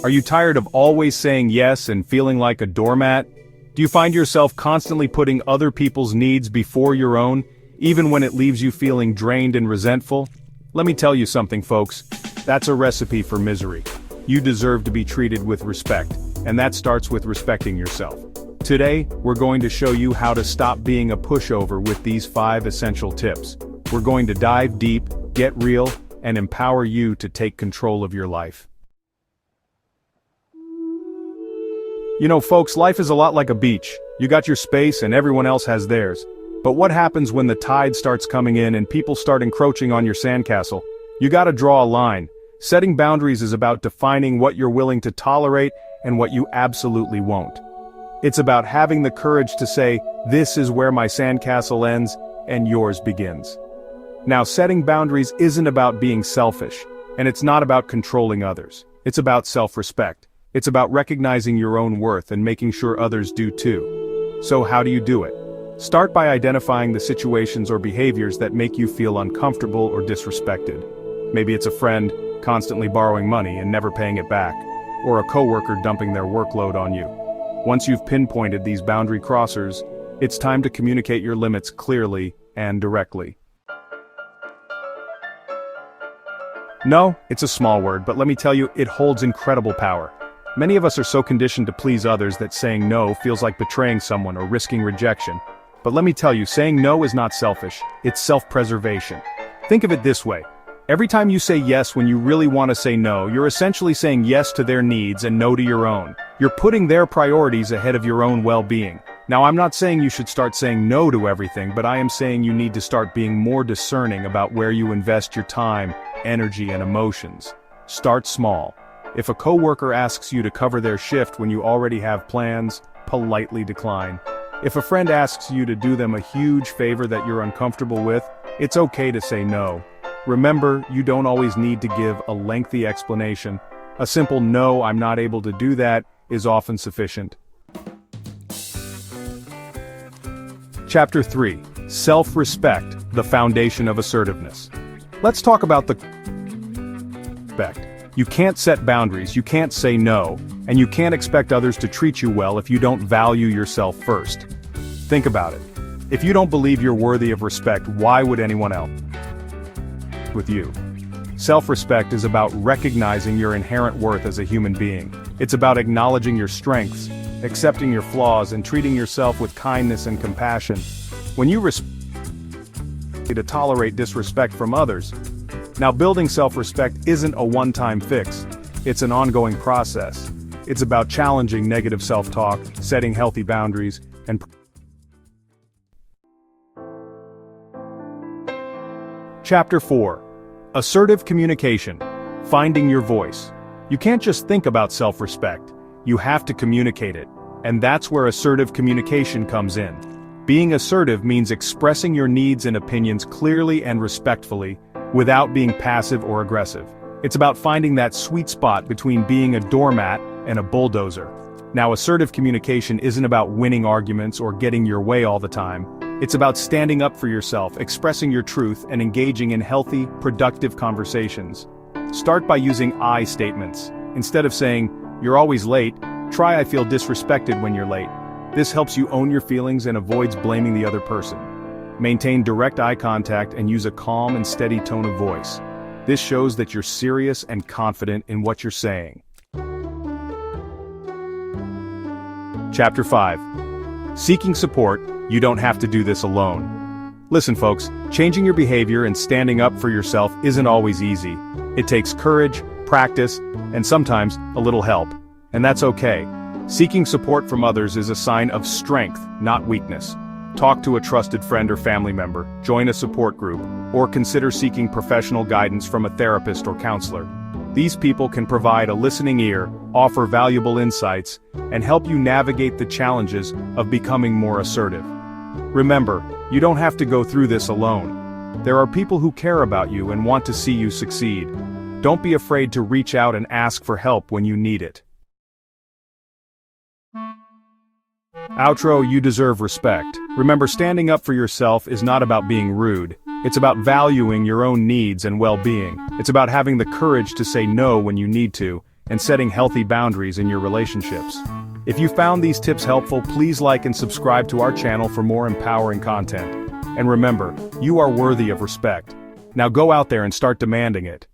Are you tired of always saying yes and feeling like a doormat? Do you find yourself constantly putting other people's needs before your own, even when it leaves you feeling drained and resentful? Let me tell you something, folks. That's a recipe for misery. You deserve to be treated with respect, and that starts with respecting yourself. Today, we're going to show you how to stop being a pushover with these 5 essential tips. We're going to dive deep, get real, and empower you to take control of your life. You know, folks, life is a lot like a beach. You got your space and everyone else has theirs. But what happens when the tide starts coming in and people start encroaching on your sandcastle? You gotta draw a line. Setting boundaries is about defining what you're willing to tolerate and what you absolutely won't. It's about having the courage to say, this is where my sandcastle ends and yours begins. Now, setting boundaries isn't about being selfish, and it's not about controlling others. It's about self-respect. It's about recognizing your own worth and making sure others do too. So how do you do it? Start by identifying the situations or behaviors that make you feel uncomfortable or disrespected. Maybe it's a friend constantly borrowing money and never paying it back, or a coworker dumping their workload on you. Once you've pinpointed these boundary crossers, it's time to communicate your limits clearly and directly. No, it's a small word, but let me tell you, it holds incredible power. Many of us are so conditioned to please others that saying no feels like betraying someone or risking rejection. But let me tell you, saying no is not selfish, it's self-preservation. Think of it this way. Every time you say yes when you really want to say no, you're essentially saying yes to their needs and no to your own. You're putting their priorities ahead of your own well-being. Now, I'm not saying you should start saying no to everything, but I am saying you need to start being more discerning about where you invest your time, energy, and emotions. Start small. If a coworker asks you to cover their shift when you already have plans, politely decline. If a friend asks you to do them a huge favor that you're uncomfortable with, it's okay to say no. Remember, you don't always need to give a lengthy explanation. A simple "no, I'm not able to do that" is often sufficient. Chapter 3. Self-respect, the foundation of assertiveness. Let's talk about the respect. You can't set boundaries, you can't say no, and you can't expect others to treat you well if you don't value yourself first. Think about it. If you don't believe you're worthy of respect, why would anyone else with you? Self-respect is about recognizing your inherent worth as a human being. It's about acknowledging your strengths, accepting your flaws, and treating yourself with kindness and compassion. When you to tolerate disrespect from others. Now, building self-respect isn't a one-time fix. It's an ongoing process. It's about challenging negative self-talk, setting healthy boundaries, and Chapter 4. Assertive communication. Finding your voice. You can't just think about self-respect. You have to communicate it. And that's where assertive communication comes in. Being assertive means expressing your needs and opinions clearly and respectfully, without being passive or aggressive. It's about finding that sweet spot between being a doormat and a bulldozer. Now, assertive communication isn't about winning arguments or getting your way all the time. It's about standing up for yourself, expressing your truth, and engaging in healthy, productive conversations. Start by using I statements. Instead of saying, "You're always late," try "I feel disrespected when you're late." This helps you own your feelings and avoids blaming the other person. Maintain direct eye contact and use a calm and steady tone of voice. This shows that you're serious and confident in what you're saying. Chapter 5. Seeking support. You don't have to do this alone. Listen, folks, changing your behavior and standing up for yourself isn't always easy. It takes courage, practice, and sometimes a little help. And that's okay. Seeking support from others is a sign of strength, not weakness. Talk to a trusted friend or family member, join a support group, or consider seeking professional guidance from a therapist or counselor. These people can provide a listening ear, offer valuable insights, and help you navigate the challenges of becoming more assertive. Remember, you don't have to go through this alone. There are people who care about you and want to see you succeed. Don't be afraid to reach out and ask for help when you need it. Outro. You deserve respect. Remember, standing up for yourself is not about being rude. It's about valuing your own needs and well-being. It's about having the courage to say no when you need to, and setting healthy boundaries in your relationships. If you found these tips helpful, please like and subscribe to our channel for more empowering content. And remember, you are worthy of respect. Now go out there and start demanding it.